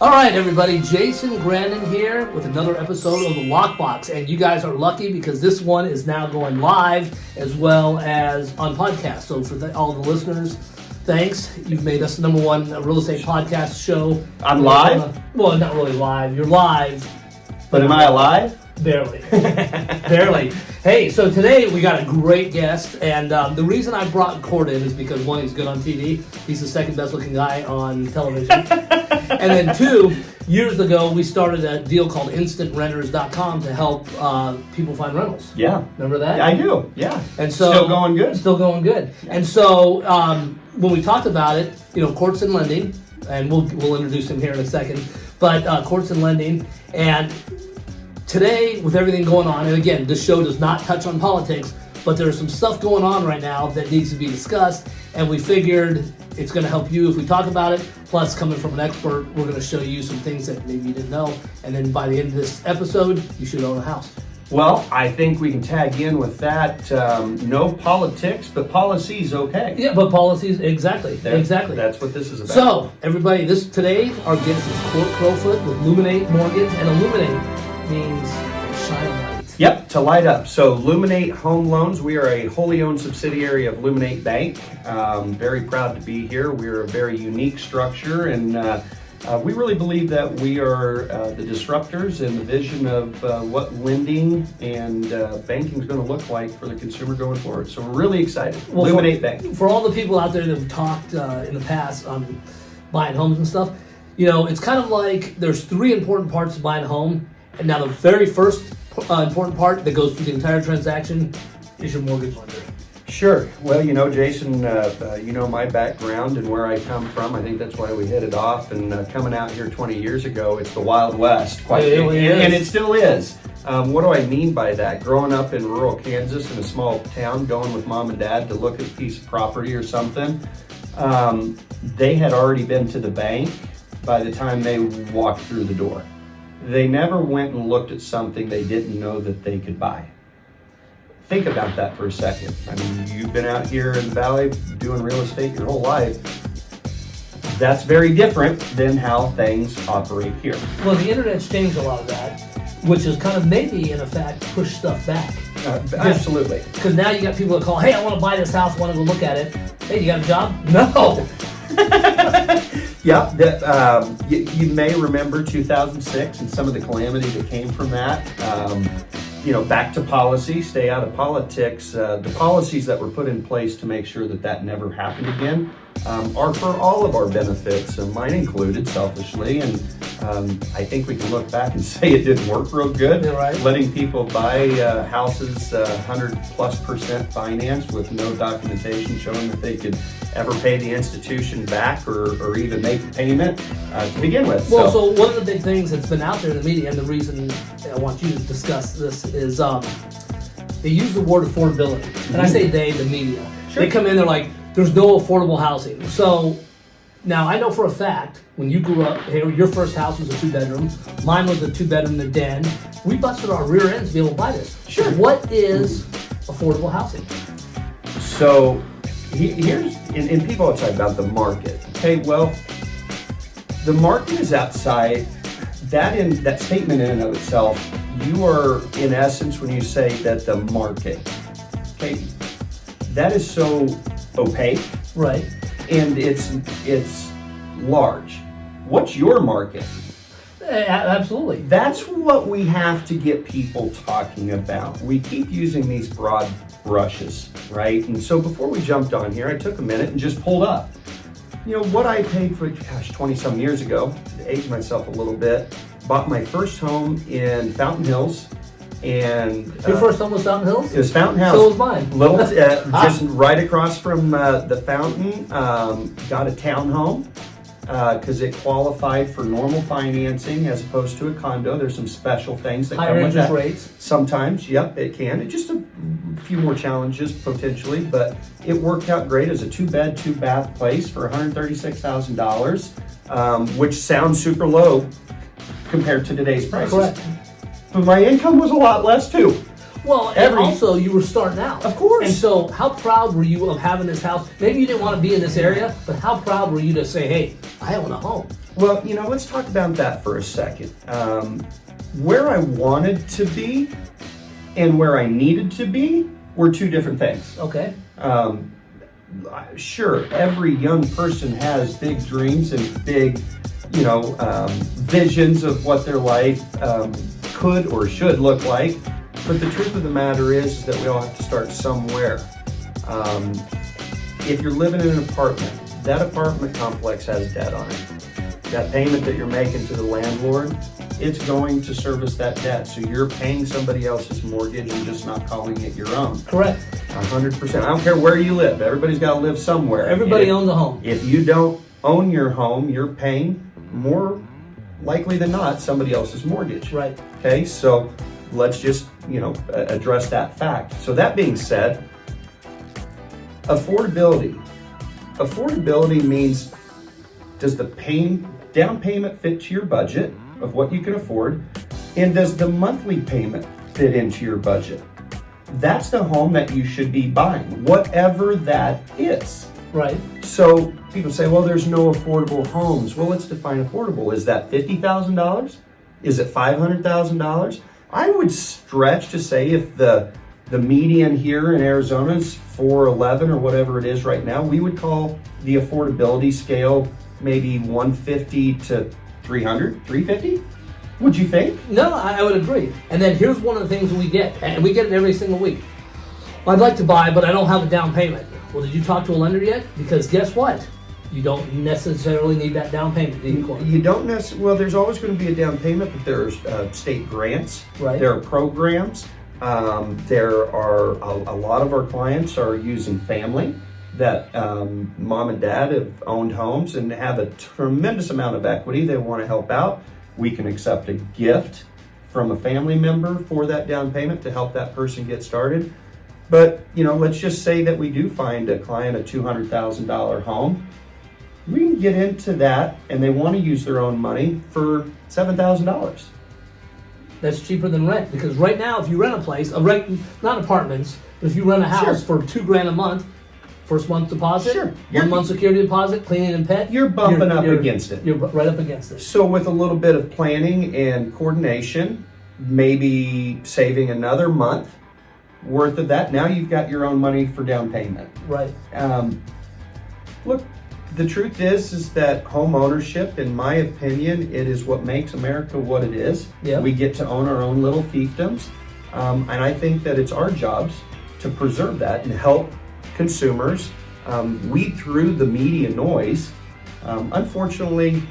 All right, everybody, Jason Grandon here with another episode of The Lockbox. And you guys are lucky because this one is now going live as well as on podcast. So for all the listeners, thanks. You've made us the #1 real estate podcast show. I'm live? Well, not really live. You're live. But am I alive? Barely. Barely. Hey, so today we got a great guest, and the reason I brought Court in is because, one, he's good on TV. He's the second best looking guy on television. And then 2, years ago, we started a deal called InstantRenters.com to help people find rentals. Yeah. Remember that? I do, yeah. And so, still going good? Still going good. Yeah. And so when we talked about it, Court's in lending, and we'll introduce him here in a second, but Court's in lending, and today, with everything going on, and again, this show does not touch on politics, but there's some stuff going on right now that needs to be discussed, and we figured it's going to help you if we talk about it. Plus, coming from an expert, we're going to show you some things that maybe you didn't know, and then by the end of this episode, you should own a house. Well, I think we can tag in with that. No politics, but policies, okay. Yeah, but policies, exactly. Exactly. That's what this is about. So, everybody, today, our guest is COURT CROOFOOT with ILLUMINATE Mortgage, and ILLUMINATE means shine a light. Yep, to light up. So ILLUMINATE Home Loans, we are a wholly owned subsidiary of ILLUMINATE Bank. Very proud to be here. We're a very unique structure, and we really believe that we are the disruptors in the vision of what lending and banking is going to look like for the consumer going forward. So we're really excited. Well, ILLUMINATE Bank. For all the people out there that have talked in the past on buying homes and stuff, it's kind of like there's 3 important parts to buying a home. And now the very first important part that goes through the entire transaction is your mortgage lender. Sure. Well, Jason, my background and where I come from. I think that's why we hit it off. And coming out here 20 years ago, it's the Wild West. And it still is. What do I mean by that? Growing up in rural Kansas in a small town, going with mom and dad to look at a piece of property or something, they had already been to the bank by the time they walked through the door. They never went and looked at something they didn't know that they could buy. Think about that for a second. I mean, you've been out here in the Valley doing real estate your whole life. That's very different than how things operate here. Well, the internet's changed a lot of that, which has kind of maybe, in effect, pushed stuff back. Absolutely. Because now you got people that call, hey, I want to buy this house, I want to go look at it. Hey, you got a job? No. Yeah, you may remember 2006 and some of the calamity that came from that. Back to policy, stay out of politics. The policies that were put in place to make sure that never happened again are for all of our benefits, mine included, selfishly. And I think we can look back and say it didn't work real good. Yeah, right. Letting people buy houses 100+% financed with no documentation showing that they could ever pay the institution back or even make a payment to begin with. Well, so one of the big things that's been out there in the media, and the reason I want you to discuss this is they use the word affordability. And I say they, the media. Sure. They come in, they're like, there's no affordable housing. So now I know for a fact, when you grew up, hey, your first house was a 2-bedroom. Mine was a 2-bedroom and a den. We busted our rear ends to be able to buy this. Sure. What is affordable housing? So here's, and people are talking about the market. Okay, well, the market is outside. That statement in and of itself, you are in essence when you say that the market, okay, that is so opaque. Right. And it's large. What's your market? Absolutely. That's what we have to get people talking about. We keep using these broad brushes, right? And so before we jumped on here, I took a minute and just pulled up. What I paid for, 20-some years ago, to age myself a little bit, bought my first home in Fountain Hills. And your first home was Fountain Hills? It was Fountain House. So was mine. Little, just right across from the fountain. Got a townhome because it qualified for normal financing as opposed to a condo. There's some special things that higher come with that. Higher interest rates. Sometimes, yep, it can. It's just a few more challenges potentially, but it worked out great as a 2-bed, 2-bath place for $136,000, which sounds super low compared to today's prices. Correct. But my income was a lot less too. Well, and also you were starting out. Of course. And so how proud were you of having this house? Maybe you didn't want to be in this area, but how proud were you to say, hey, I own a home? Well, let's talk about that for a second. Where I wanted to be and where I needed to be were two different things. Okay. Sure, every young person has big dreams and big, visions of what their life could or should look like. But the truth of the matter is that we all have to start somewhere. If you're living in an apartment, that apartment complex has debt on it. That payment that you're making to the landlord, it's going to service that debt. So you're paying somebody else's mortgage and just not calling it your own. Correct. 100%. I don't care where you live. Everybody's got to live somewhere. Everybody owns a home. If you don't own your home, you're paying more likely than not somebody else's mortgage. Right. Okay, so let's just, address that fact. So that being said, affordability. Affordability means, does the down payment fit to your budget of what you can afford? And does the monthly payment fit into your budget? That's the home that you should be buying, whatever that is. Right. So people say, well, there's no affordable homes. Well, let's define affordable. Is that $50,000? Is it $500,000? I would stretch to say if the median here in Arizona is 411 or whatever it is right now, we would call the affordability scale maybe 150 to 300, 350? Would you think? No, I would agree. And then here's one of the things we get, and we get it every single week. Well, I'd like to buy, but I don't have a down payment. Well, did you talk to a lender yet? Because guess what? You don't necessarily need that down payment, do you? You don't necessarily. Well, there's always going to be a down payment, but there's state grants. Right. There are programs. There are a lot of our clients are using family that mom and dad have owned homes and have a tremendous amount of equity. They want to help out. We can accept a gift from a family member for that down payment to help that person get started. But, let's just say that we do find a client a $200,000 home. We can get into that and they want to use their own money for $7,000. That's cheaper than rent, because right now if you rent a place, not apartments, but if you rent a house for $2,000 a month, first month deposit, Sure. 1 month security deposit, cleaning and pet, You're bumping up against it. You're right up against it. So with a little bit of planning and coordination, maybe saving another month worth of that, now you've got your own money for down payment. Right. Look, the truth is that home ownership, in my opinion, it is what makes America what it is. Yeah. We get to own our own little fiefdoms. And I think that it's our jobs to preserve that and help consumers weed through the media noise. Unfortunately,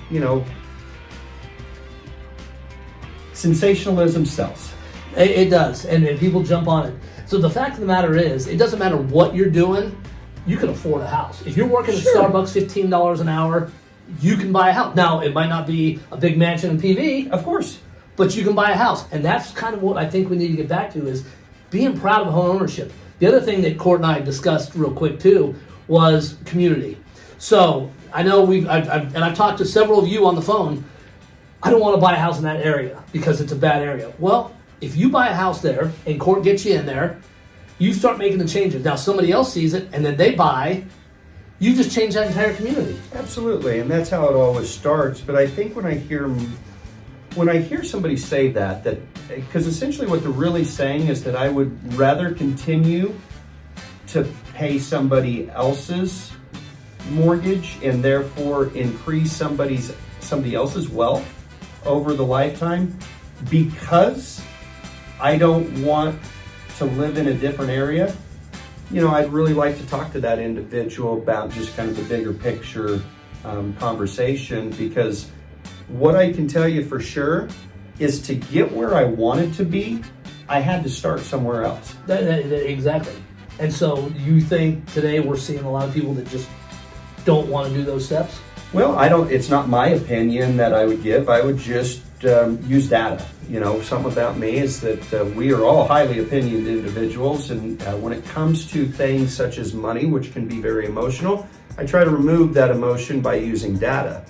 sensationalism sells. It does, and people jump on it. So the fact of the matter is, it doesn't matter what you're doing, you can afford a house. If you're working at Starbucks $15 an hour, you can buy a house. Now, it might not be a big mansion in PV. Of course. But you can buy a house. And that's kind of what I think we need to get back to, is being proud of home ownership. The other thing that Court and I discussed real quick too was community. So I know I've talked to several of you on the phone. I don't want to buy a house in that area because it's a bad area. Well, if you buy a house there and Court gets you in there, you start making the changes. Now somebody else sees it and then they buy, you just change that entire community. Absolutely, and that's how it always starts. But I think when I hear somebody say that because essentially what they're really saying is that I would rather continue to pay somebody else's mortgage and therefore increase somebody else's wealth over the lifetime because I don't want to live in a different area. I'd really like to talk to that individual about just kind of the bigger picture conversation, because what I can tell you for sure is to get where I wanted to be, I had to start somewhere else. Exactly. And so you think today we're seeing a lot of people that just don't want to do those steps? Well, it's not my opinion that I would give. I would just use data. Something about me is that we are all highly opinionated individuals, and when it comes to things such as money, which can be very emotional, I try to remove that emotion by using data,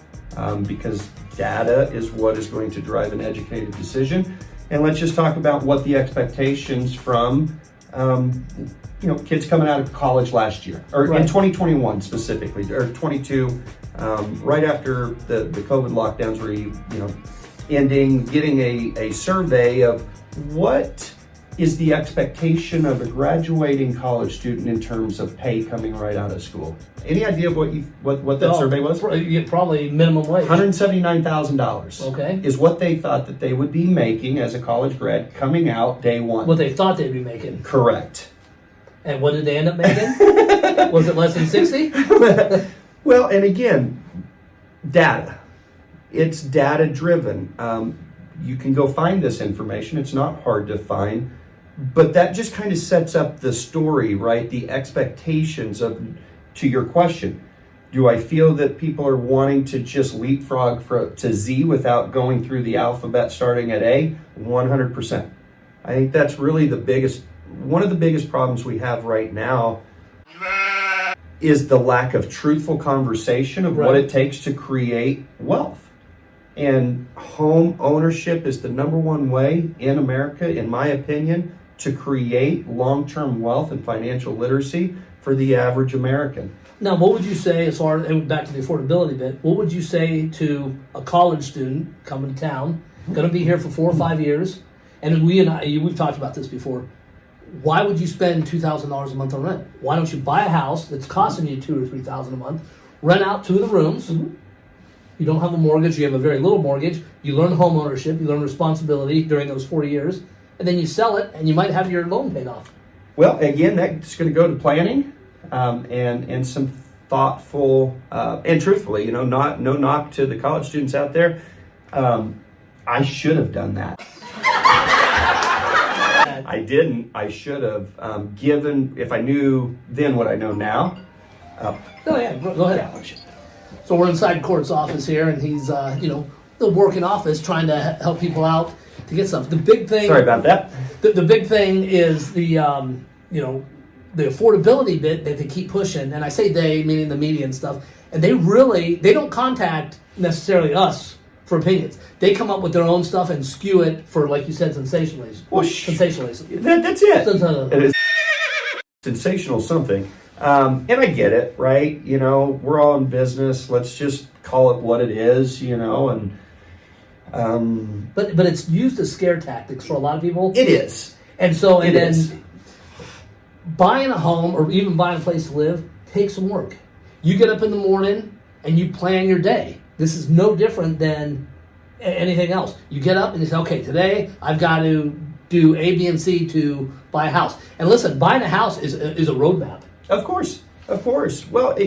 because data is what is going to drive an educated decision. And let's just talk about what the expectations from kids coming out of college last year, or in 2021 specifically, or 22, right after the COVID lockdowns were, ending, getting a survey of what is the expectation of a graduating college student in terms of pay coming right out of school. Any idea of what that survey was? Probably minimum wage. $179,000. Okay. Is what they thought that they would be making as a college grad coming out day one. What they thought they'd be making. Correct. And what did they end up making? Was it less than 60? Well, and again, data. It's data driven. You can go find this information. It's not hard to find. But that just kind of sets up the story, right? The expectations to your question. Do I feel that people are wanting to just leapfrog to Z without going through the alphabet starting at A? 100%. I think that's really one of the biggest problems we have right now is the lack of truthful conversation of what it takes to create wealth. And home ownership is the number one way in America, in my opinion, to create long-term wealth and financial literacy for the average American. Now, what would you say, as far as back to the affordability bit, what would you say to a college student coming to town, going to be here for 4 or 5 years, and we've talked about this before, why would you spend $2,000 a month on rent? Why don't you buy a house that's costing you $2,000 or $3,000 a month, rent out 2 of the rooms, you don't have a mortgage, you have a very little mortgage, you learn home ownership, you learn responsibility during those 4 years, and then you sell it and you might have your loan paid off. Well, again, that's going to go to planning and some thoughtful, and truthfully, no knock to the college students out there. I should have done that. I didn't. I should have, given, if I knew then what I know now. Oh yeah, go ahead. So we're inside Court's office here, and he's, the working office trying to help people out to get stuff. The big thing. Sorry about that. The big thing is the affordability bit that they keep pushing, and I say they, meaning the media and stuff, and they don't contact necessarily us for opinions. They come up with their own stuff and skew it for, like you said, sensationalism. Well, sensationalism. That's it. It is sensational something. And I get it, right? We're all in business. Let's just call it what it is, and but it's used as scare tactics for a lot of people. It is. And so then buying a home or even buying a place to live takes some work. You get up in the morning and you plan your day. This is no different than anything else. You get up and you say, okay, today I've got to do A, B, and C to buy a house. And listen, buying a house is a roadmap. Of course. Well,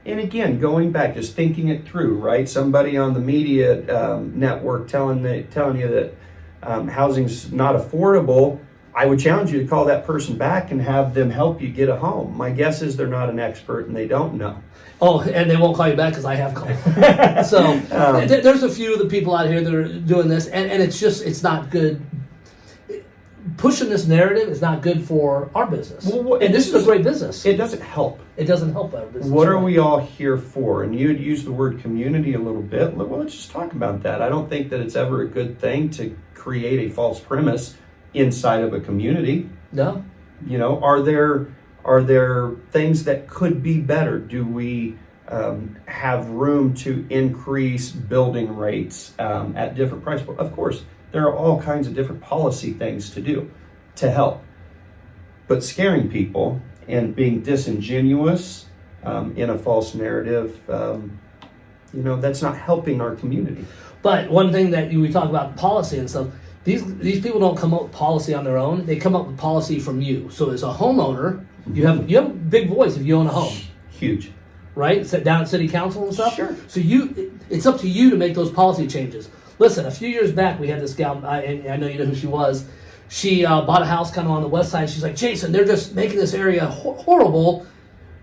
and again, going back, just thinking it through, right? Somebody on the media network telling you that housing's not affordable, I would challenge you to call that person back and have them help you get a home. My guess is they're not an expert and they don't know. Oh, and they won't call you back because I have called. So there's a few of the people out here that are doing this, and it's not good. Pushing this narrative is not good for our business. And this is a great business. It doesn't help. It doesn't help our business. What are we all here for? And you had used the word community a little bit. Well, let's just talk about that. I don't think that it's ever a good thing to create a false premise inside of a community. No. Are there things that could be better? Do we have room to increase building rates at different price points? Of course. There are all kinds of different policy things to do to help. But scaring people and being disingenuous in a false narrative, that's not helping our community. But one thing that we talk about policy and stuff, these people don't come up with policy on their own. They come up with policy from you. So as a homeowner, you have a big voice if you own a home. Huge. Right? Sit down at city council and stuff. Sure. So it's up to you to make those policy changes. Listen, a few years back, we had this gal, I know you know who she was. She bought a house kind of on the west side. She's like, Jason, they're just making this area horrible.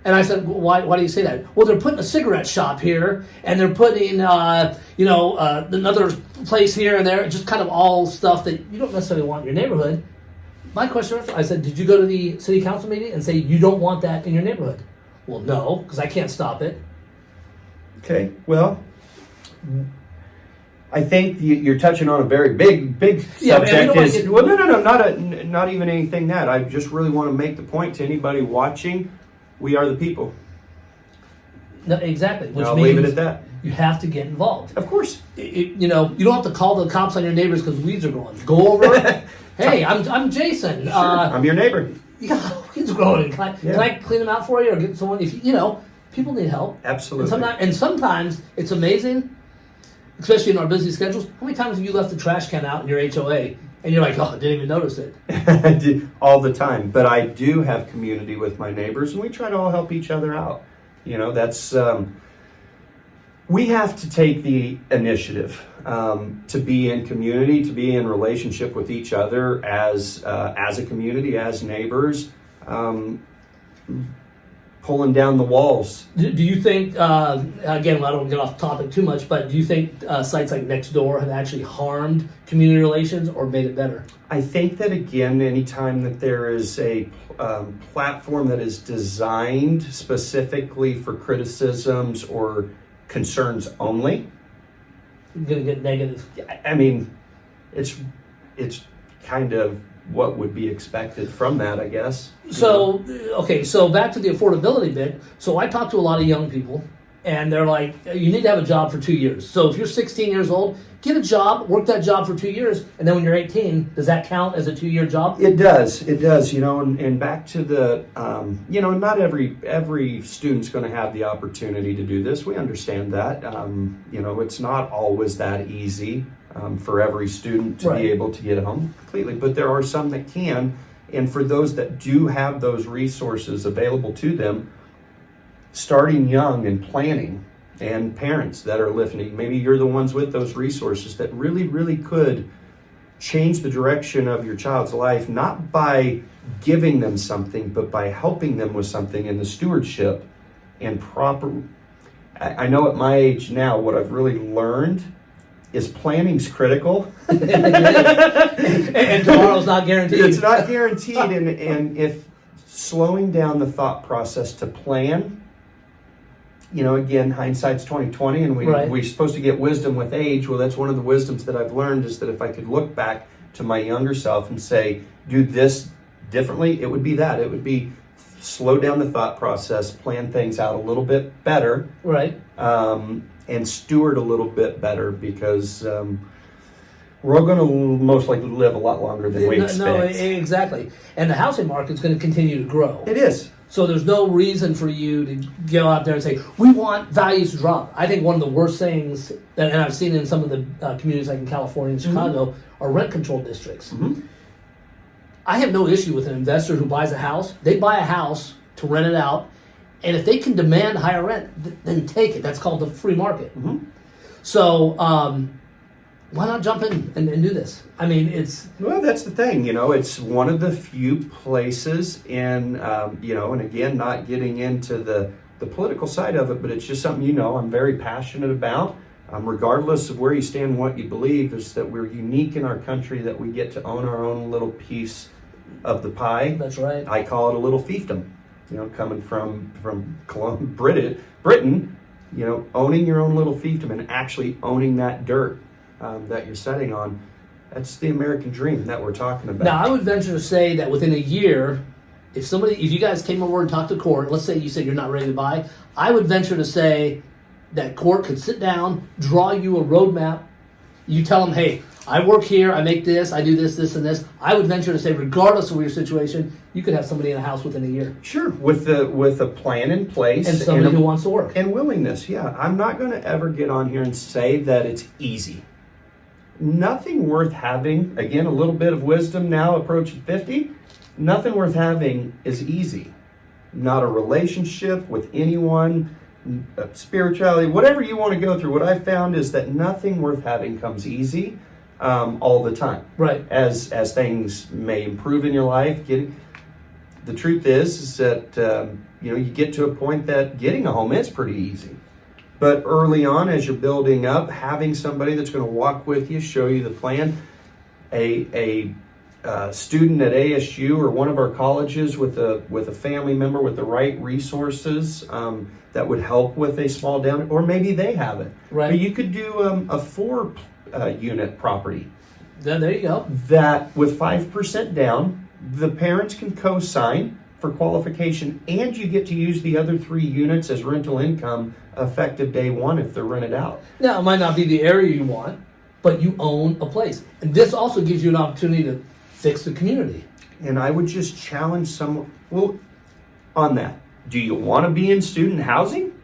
And I said, well, why do you say that? Well, they're putting a cigarette shop here, and they're putting, another place here and there, just kind of all stuff that you don't necessarily want in your neighborhood. My question was, I said, did you go to the city council meeting and say you don't want that in your neighborhood? Well, no, because I can't stop it. Okay, well, I think you're touching on a very big subject. Not even anything that. I just really want to make the point to anybody watching, we are the people. No, exactly. Which I'll means leave it at that. you have to get involved. Of course. You know, you don't have to call the cops on your neighbors because weeds are growing. Go over. Hey, I'm Jason. Sure, I'm your neighbor. Yeah, weeds are growing. Can I clean them out for you, or get someone? If you know, people need help. Absolutely. And sometimes it's amazing, especially in our busy schedules. How many times have you left the trash can out in your HOA and you're like, oh, I didn't even notice it? All the time. But I do have community with my neighbors, and we try to all help each other out. You know, that's we have to take the initiative to be in community, to be in relationship with each other as a community, as neighbors, pulling down the walls. Do you think, again, I don't want to get off topic too much, but do you think sites like Nextdoor have actually harmed community relations or made it better? I think that, again, anytime that there is a platform that is designed specifically for criticisms or concerns only, You're going to get negative. I mean, it's kind of what would be expected from that, I guess. So, okay, so back to the affordability bit. So I talk to a lot of young people, and they're like, you need to have a job for 2 years. So if you're 16 years old, get a job, work that job for 2 years, and then when you're 18, does that count as a 2-year job? It does, you know, and back to the, you know, not every student's going to have the opportunity to do this. We understand that. You know, it's not always that easy for every student to be able to get home completely, but there are some that can, and for those that do have those resources available to them, starting young and planning, and parents that are listening, maybe you're the ones with those resources that really could change the direction of your child's life, not by giving them something, but by helping them with something in the stewardship and proper. I know at my age now, what I've really learned is planning's critical. And tomorrow's not guaranteed. It's not guaranteed, and if slowing down the thought process to plan, you know, again, hindsight's 20/20, and we're supposed to get wisdom with age. Well, that's one of the wisdoms that I've learned, is that if I could look back to my younger self and say, do this differently, it would be that. It would be slow down the thought process, plan things out a little bit better. Right. And steward a little bit better, because we're all going to most likely live a lot longer than we expect. No, exactly. And the housing market's going to continue to grow. It is. So there's no reason for you to go out there and say, we want values to drop. I think one of the worst things, and I've seen in some of the communities like in California and Chicago, are rent control districts. Mm-hmm. I have no issue with an investor who buys a house. They buy a house to rent it out, and if they can demand higher rent, then take it. That's called the free market. Mm-hmm. So why not jump in and do this? I mean, Well, that's the thing, you know, it's one of the few places in, you know, and again, not getting into the political side of it, but it's just something, you know, I'm very passionate about, regardless of where you stand, what you believe, is that we're unique in our country, that we get to own our own little piece of the pie. that's right. I call it a little fiefdom, you know, coming from Britain, you know, owning your own little fiefdom and actually owning that dirt that you're setting on. That's the American dream that we're talking about. Now, I would venture to say that within a year, if you guys came over and talked to court, let's say you said you're not ready to buy, I would venture to say that court could sit down, draw you a roadmap. You tell them, hey, I work here, I make this, I do this, this, and this. I would venture to say, regardless of your situation, you could have somebody in a house within a year. Sure, with a plan in place. And somebody who wants to work. And willingness, yeah. I'm not going to ever get on here and say that it's easy. Nothing worth having, again, a little bit of wisdom now approaching 50, nothing worth having is easy. Not a relationship with anyone, spirituality, whatever you want to go through. What I've found is that nothing worth having comes easy all the time. Right. As things may improve in your life, the truth is that you know, you get to a point that getting a home is pretty easy. But early on, as you're building up, having somebody that's going to walk with you, show you the plan, a student at ASU or one of our colleges with a family member with the right resources that would help with a small down, or maybe they have it. Right. But you could do a 4 unit property. There you go. That with 5% down, the parents can co-sign, for qualification, and you get to use the other 3 units as rental income effective day one if they're rented out. Now, it might not be the area you want, but you own a place. And this also gives you an opportunity to fix the community. And I would just challenge someone, well, on that. Do you want to be in student housing?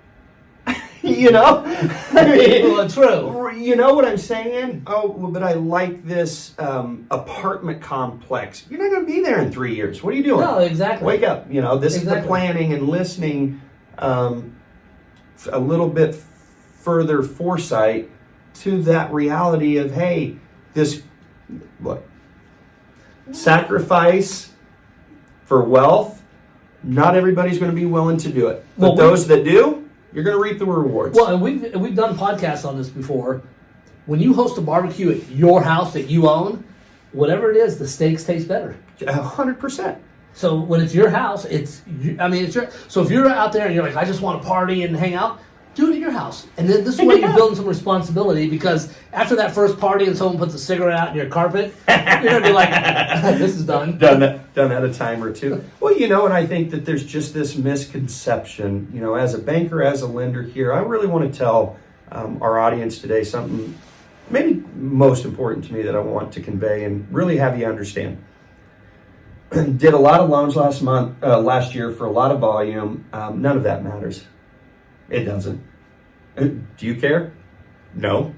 You know? I mean, Well, true. You know what I'm saying? Oh, well, but I like this apartment complex. You're not going to be there in 3 years. What are you doing? No, exactly. Wake up. You know, this is the Exactly. planning and listening, a little bit further foresight to that reality of, hey, this, look, sacrifice for wealth, not everybody's going to be willing to do it. But Well, those that do, you're going to reap the rewards. Well, and we've done podcasts on this before. When you host a barbecue at your house that you own, whatever it is, the steaks taste better. 100%. So when it's your house, it's your. So if you're out there and you're like, I just want to party and hang out, do it at your house. And then this way you're building some responsibility, because after that first party and someone puts a cigarette out in your carpet, you're going to be like, this is done. Done that a time or two. Well, you know, and I think that there's just this misconception, you know, as a banker, as a lender here, I really want to tell our audience today something maybe most important to me that I want to convey and really have you understand. Did a lot of loans last year for a lot of volume. None of that matters. It doesn't. Do you care? No.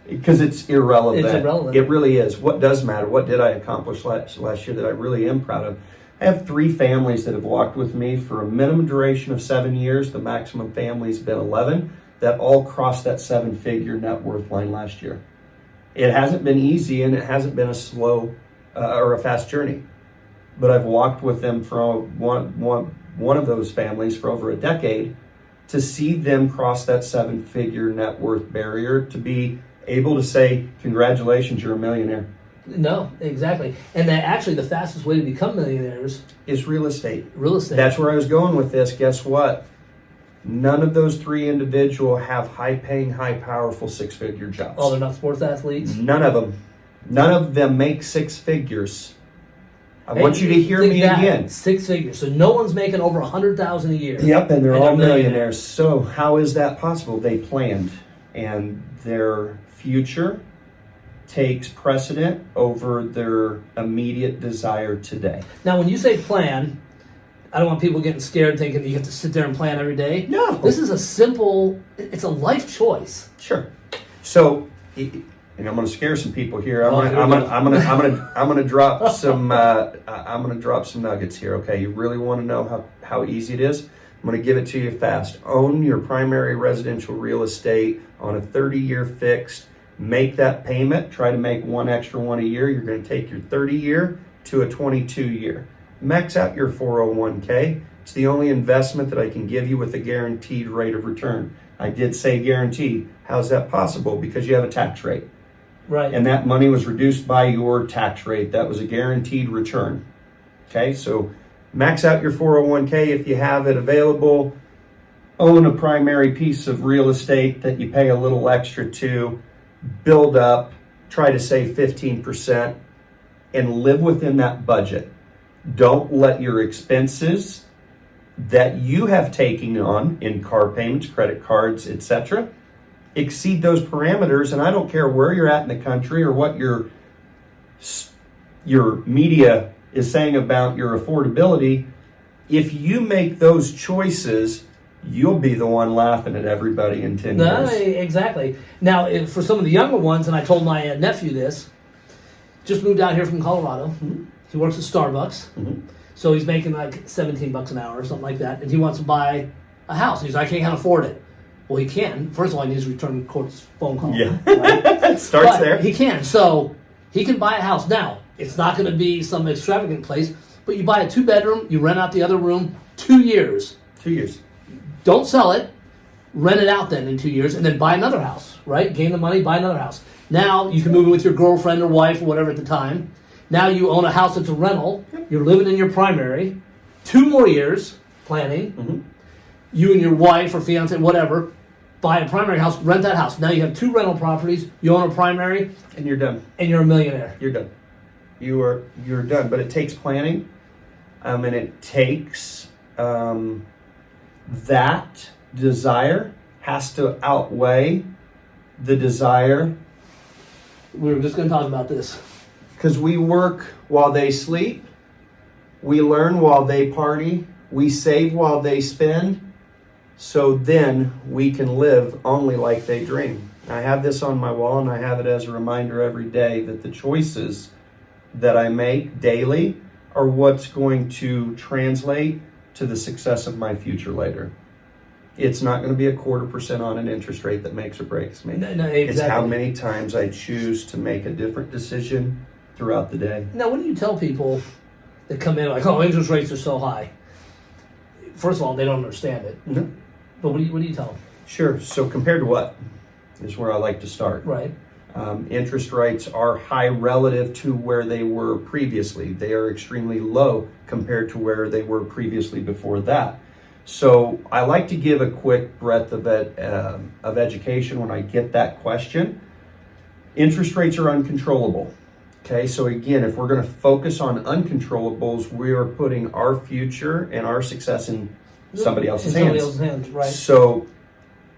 Because it's irrelevant. It's irrelevant. It really is. What does matter? What did I accomplish last year that I really am proud of? I have 3 families that have walked with me for a minimum duration of 7 years. The maximum family's been 11. That all crossed that 7-figure net worth line last year. It hasn't been easy, and it hasn't been a slow or a fast journey. But I've walked with them for one of those families for over a decade, to see them cross that 7-figure net worth barrier, to be able to say, congratulations, you're a millionaire. No, exactly. And that actually the fastest way to become millionaires Is real estate. real estate. That's where I was going with this. Guess what? None of those 3 individuals have high-paying, high-powerful 6-figure jobs. Oh, they're not sports athletes? None of them. None of them make 6 figures. I want you to hear Think me that, again. 6 figures. So no one's making over $100,000 a year. Yep, and they're And all they're millionaires. So how is that possible? They planned, and their future takes precedent over their immediate desire today. Now, when you say plan, I don't want people getting scared thinking you have to sit there and plan every day. No. This is a simple, it's a life choice. Sure. So, and I'm going to scare some people here. I'm going to drop some nuggets here. Okay, you really want to know how easy it is? I'm going to give it to you fast. Own your primary residential real estate on a 30-year fixed. Make that payment. Try to make one extra one a year. You're going to take your 30-year to a 22-year. Max out your 401k. It's the only investment that I can give you with a guaranteed rate of return. I did say guaranteed. How's that possible? Because you have a tax rate. Right. And that money was reduced by your tax rate. That was a guaranteed return. Okay, so max out your 401k if you have it available. Own a primary piece of real estate that you pay a little extra to. Build up. Try to save 15% and live within that budget. Don't let your expenses that you have taken on in car payments, credit cards, etc., exceed those parameters. And I don't care where you're at in the country or what your media is saying about your affordability. If you make those choices, you'll be the one laughing at everybody in 10 No, years. exactly. Now, for some of the younger ones, and I told my nephew this, just moved out here from Colorado. Mm-hmm. He works at Starbucks. Mm-hmm. So he's making like $17 an hour or something like that. And he wants to buy a house. He's like, I can't afford it. Well, he can. First of all, he needs to return Court's phone call. Yeah. Right? It starts But there. he can. So he can buy a house. Now, it's not going to be some extravagant place, but you buy a 2-bedroom, you rent out the other room, 2 years. 2 years. Don't sell it. Rent it out then in 2 years, and then buy another house, right? Gain the money, buy another house. Now you can move in with your girlfriend or wife or whatever at the time. Now you own a house that's a rental. You're living in your primary. 2 more years planning. Mm-hmm. You and your wife or fiance, whatever, buy a primary house, rent that house. Now you have 2 rental properties. You own a primary, And you're done. and you're a millionaire. You're done. You're done. But it takes planning. And it takes that desire has to outweigh the desire. We were just going to talk about this. Because we work while they sleep, we learn while they party, we save while they spend, so then we can live only like they dream. I have this on my wall, and I have it as a reminder every day that the choices that I make daily are what's going to translate to the success of my future later. It's not going to be 0.25% on an interest rate that makes or breaks me. No, exactly. It's how many times I choose to make a different decision throughout the day. Now, what do you tell people that come in like, oh, interest rates are so high? First of all, they don't understand it. No. But what do you tell them? Sure. So compared to what is where I like to start. Right. Interest rates are high relative to where they were previously. They are extremely low compared to where they were previously before that. So I like to give a quick breadth of education when I get that question. Interest rates are uncontrollable. Okay, so again, if we're going to focus on uncontrollables, we are putting our future and our success in somebody else's hands. Right. So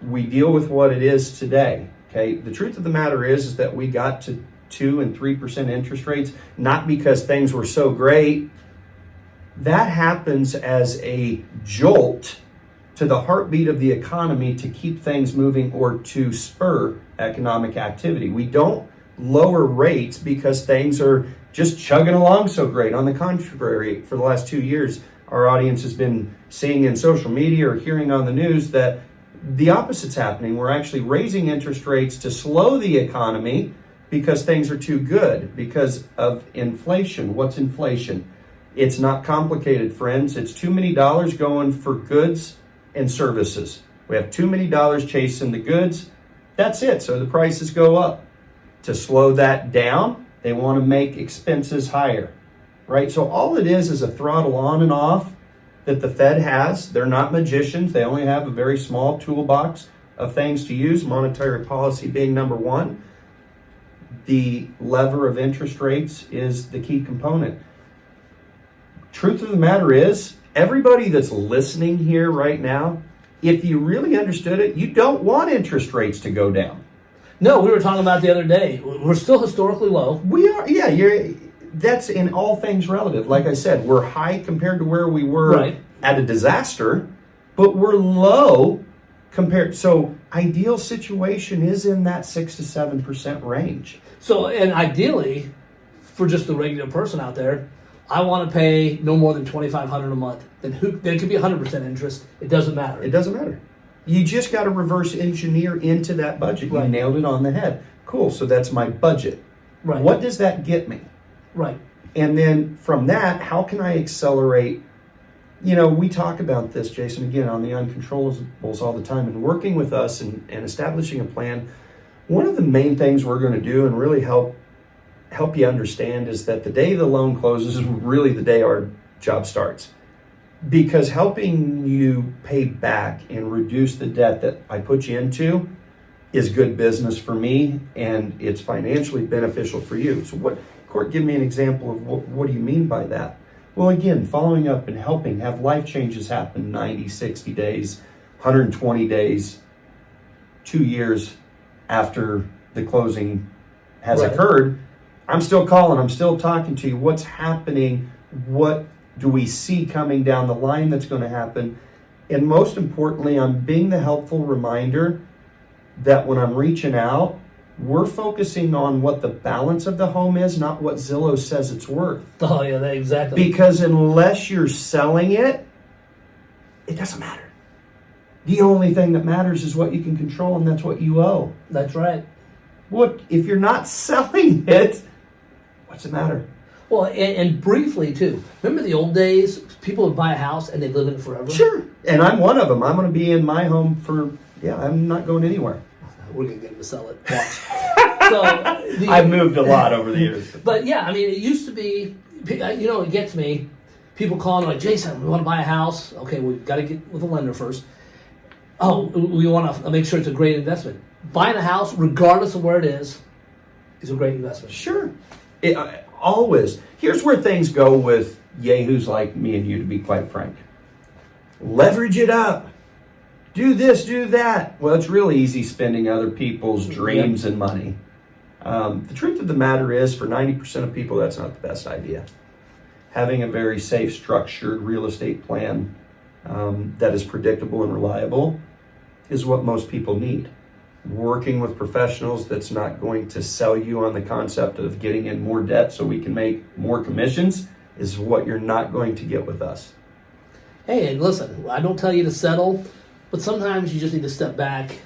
we deal with what it is today. Okay, the truth of the matter is that we got to 2% and 3% interest rates, not because things were so great. That happens as a jolt to the heartbeat of the economy to keep things moving or to spur economic activity. We don't lower rates because things are just chugging along so great. On the contrary, for the last 2 years, our audience has been seeing in social media or hearing on the news that the opposite's happening. We're actually raising interest rates to slow the economy because things are too good, because of inflation. What's inflation? It's not complicated, friends. It's too many dollars going for goods and services. We have too many dollars chasing the goods. That's it. So the prices go up. To slow that down, they want to make expenses higher, right? So all it is a throttle on and off that the Fed has. They're not magicians. They only have a very small toolbox of things to use, monetary policy being number one. The lever of interest rates is the key component. Truth of the matter is, everybody that's listening here right now, if you really understood it, you don't want interest rates to go down. No, we were talking about the other day. We're still historically low. We are, yeah. That's in all things relative. Like I said, we're high compared to where we were right. at a disaster, but we're low compared. So ideal situation is in that 6 to 7% range. So, and ideally, for just the regular person out there, I want to pay no more than $2,500 a month. Then it could be 100% interest. It doesn't matter. It doesn't matter. You just got to reverse engineer into that budget. Right. You nailed it on the head. Cool. So that's my budget. Right. What does that get me? Right. And then from that, how can I accelerate? You know, we talk about this, Jason, again, on the uncontrollables all the time. And working with us and establishing a plan, one of the main things we're going to do and really help you understand is that the day the loan closes is really the day our job starts. Because helping you pay back and reduce the debt that I put you into is good business for me, and it's financially beneficial for you. So Court, give me an example of what do you mean by that? Well, again, following up and helping have life changes happen 90, 60 days, 120 days, 2 years after the closing has right. occurred. I'm still calling, I'm still talking to you. What's happening? What do we see coming down the line that's going to happen? And most importantly, I'm being the helpful reminder that when I'm reaching out, we're focusing on what the balance of the home is, not what Zillow says it's worth. Oh, yeah, exactly. Because unless you're selling it, it doesn't matter. The only thing that matters is what you can control, and that's what you owe. That's right. What if you're not selling it? What's the matter? Well, and briefly, too. Remember the old days? People would buy a house and they'd live in it forever? Sure. And I'm one of them. I'm going to be in my home I'm not going anywhere. We're going to get them to sell it. Watch. I've moved a lot over the years. But yeah, I mean, it used to be, it gets me. People calling like, Jason, we want to buy a house. Okay, we've got to get with a lender first. Oh, we want to make sure it's a great investment. Buying a house, regardless of where it is a great investment. Sure. Always. Here's where things go with yahoos like me and you, to be quite frank. Leverage it up. Do this, do that. Well, it's really easy spending other people's dreams and money. The truth of the matter is, for 90% of people, that's not the best idea. Having a very safe, structured real estate plan that is predictable and reliable is what most people need. Working with professionals that's not going to sell you on the concept of getting in more debt so we can make more commissions is what you're not going to get with us. Hey, and listen, I don't tell you to settle, but sometimes you just need to step back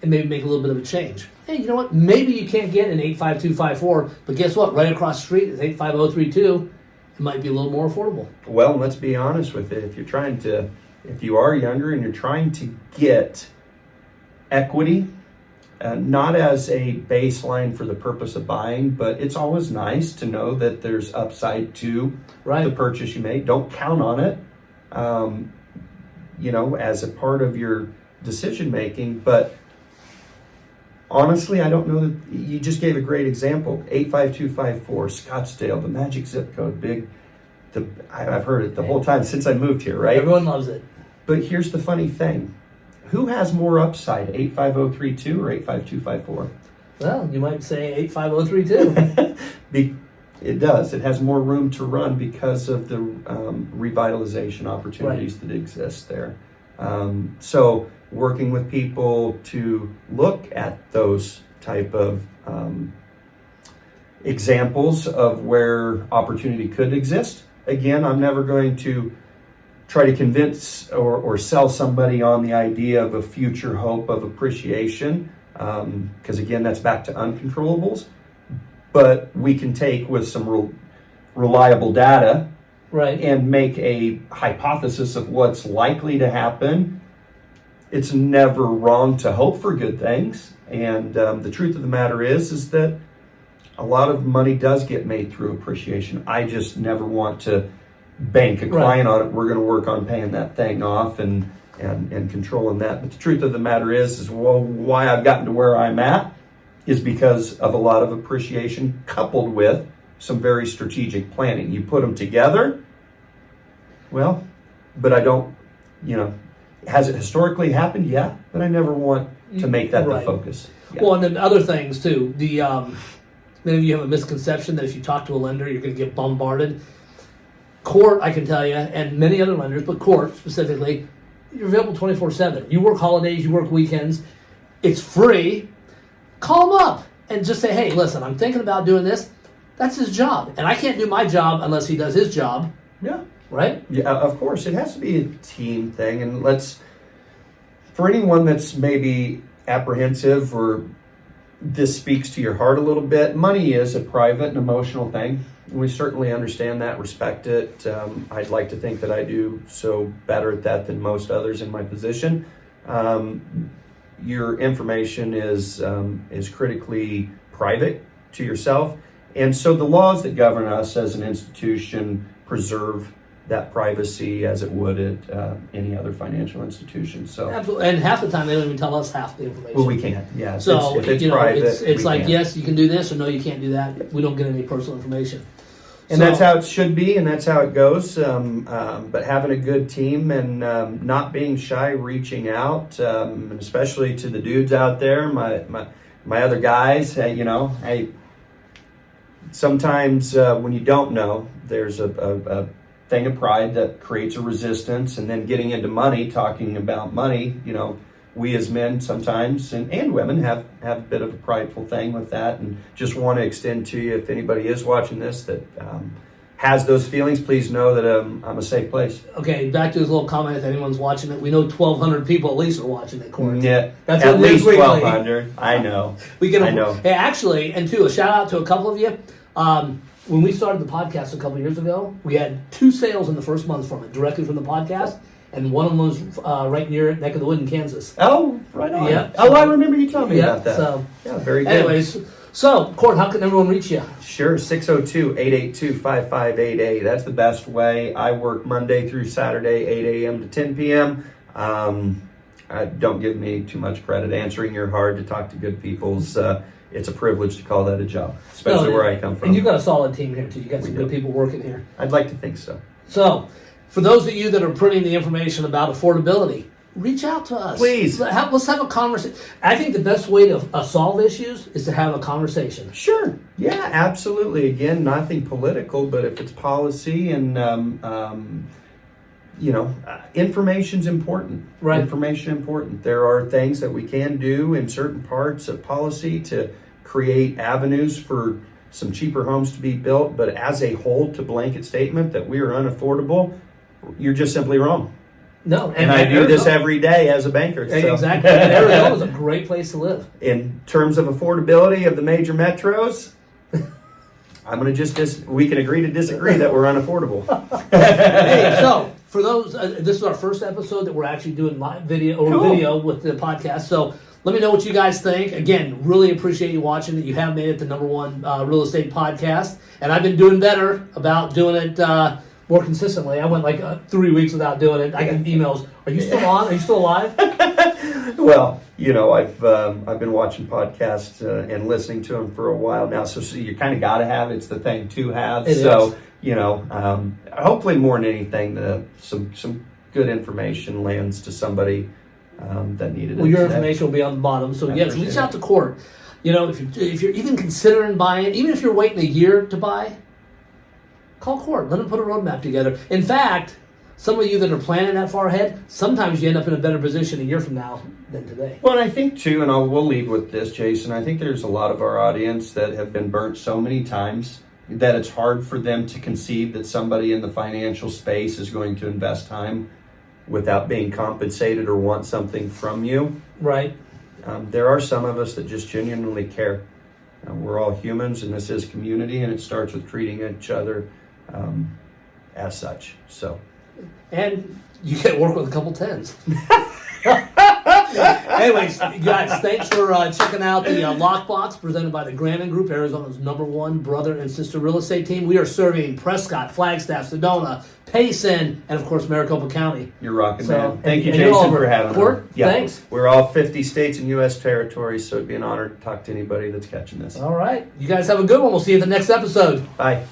and maybe make a little bit of a change. Hey, you know what? Maybe you can't get an 85254, but guess what? Right across the street is 85032. It might be a little more affordable. Well, let's be honest with it. If you are younger and you're trying to get equity, not as a baseline for the purpose of buying, but it's always nice to know that there's upside to the purchase you make. Don't count on it, as a part of your decision making. But honestly, I don't know that you just gave a great example. 85254, Scottsdale, the magic zip code, I've heard it the whole time since I moved here, right? Everyone loves it. But here's the funny thing. Who has more upside, 85032 or 85254? Well, you might say 85032. It does. It has more room to run because of the revitalization opportunities that exist there. So working with people to look at those type of examples of where opportunity could exist. Again, I'm never going to try to convince or sell somebody on the idea of a future hope of appreciation, because again, that's back to uncontrollables. But we can take with some reliable data and make a hypothesis of what's likely to happen. It's never wrong to hope for good things. And the truth of the matter is that a lot of money does get made through appreciation. I just never want to bank a client on it. We're going to work on paying that thing off and controlling that. But the truth of the matter is why I've gotten to where I'm at is because of a lot of appreciation coupled with some very strategic planning. You put them together, but I don't, has it historically happened? Yeah, but I never want to make that the focus. Yeah. Well, and then other things too. Many of you have a misconception that if you talk to a lender, you're going to get bombarded. COURT, I can tell you, and many other lenders, but COURT specifically, you're available 24/7. You work holidays, you work weekends. It's free. Call them up and just say, hey, listen, I'm thinking about doing this. That's his job. And I can't do my job unless he does his job. Yeah. Right? Yeah, of course. It has to be a team thing. And for anyone that's maybe apprehensive or this speaks to your heart a little bit, money is a private and emotional thing. We certainly understand that, respect it. I'd like to think that I do so better at that than most others in my position. Your information is critically private to yourself. And so the laws that govern us as an institution preserve that privacy as it would at any other financial institution. So absolutely, and half the time they don't even tell us half the information. Well, we can't. Yeah. So if it's private, it's like can't. Yes, you can do this, or no, you can't do that. We don't get any personal information. And that's how it should be, and that's how it goes. But having a good team and not being shy, reaching out, and especially to the dudes out there, my other guys. Hey, sometimes when you don't know, there's a thing of pride that creates a resistance, and then getting into money, talking about money, we as men sometimes and women have a bit of a prideful thing with that, and just want to extend to you, if anybody is watching this that has those feelings, please know that I'm a safe place. Okay, back to his little comment. If anyone's watching it, we know 1,200 people at least are watching it. Yeah, that's at least 1,200. I know. I know. Hey, actually, and too, a shout out to a couple of you. When we started the podcast a couple of years ago, we had 2 sales in the first month from it, directly from the podcast. And one of them was right near Neck of the Wood in Kansas. Oh, right on. Yeah. I remember you telling me about that. So, yeah, very good. Anyways, so, COURT, how can everyone reach you? Sure, 602-882-5588. That's the best way. I work Monday through Saturday, 8 a.m. to 10 p.m. Don't give me too much credit. Answering your hard to talk to good people's it's a privilege to call that a job, especially where I come from. And you've got a solid team here too. You got some good people working here. I'd like to think so. So, for those of you that are printing the information about affordability, reach out to us. Please. Let's have a conversation. I think the best way to solve issues is to have a conversation. Sure. Yeah, absolutely. Again, nothing political, but if it's policy and, information's important. Right. Information important. There are things that we can do in certain parts of policy to create avenues for some cheaper homes to be built, but as a whole, to blanket statement that we are unaffordable, you're just simply wrong. No, and I do this every day as a banker. So. Exactly. And Arizona is a great place to live. In terms of affordability of the major metros, I'm going to we can agree to disagree that we're unaffordable. Hey, so for those, this is our first episode that we're actually doing live video with the podcast. So let me know what you guys think. Again, really appreciate you watching it. You have made it the #1 real estate podcast, and I've been doing better about doing it more consistently. I went like 3 weeks without doing it. I get emails. Are you still on? Are you still alive? Well, I've been watching podcasts and listening to them for a while now. So you kind of got to have. It's the thing to have. It is. Hopefully more than anything, some good information lands to somebody that needed it. Well, your today. information will be on the bottom. So yes, reach out to COURT. If you're even considering buying, even if you're waiting a year to buy, call COURT. Let them put a roadmap together. In fact, some of you that are planning that far ahead, sometimes you end up in a better position a year from now than today. Well, and I think too, and we'll lead with this, Jason. I think there's a lot of our audience that have been burnt so many times that it's hard for them to conceive that somebody in the financial space is going to invest time without being compensated or want something from you. Right. There are some of us that just genuinely care. We're all humans, and this is community, and it starts with treating each other as such. So, and you get to work with a couple tens. Anyways, guys, thanks for checking out the LOCKBOX presented by the GRANDON GROUP, Arizona's #1 brother and sister real estate team. We are serving Prescott, Flagstaff, Sedona, Payson, and of course Maricopa County. You're rocking, man. Thank you, and Jason, for having COURT, me. Yeah, thanks. We're all 50 states and U.S. territories, so it'd be an honor to talk to anybody that's catching this. All right. You guys have a good one. We'll see you in the next episode. Bye.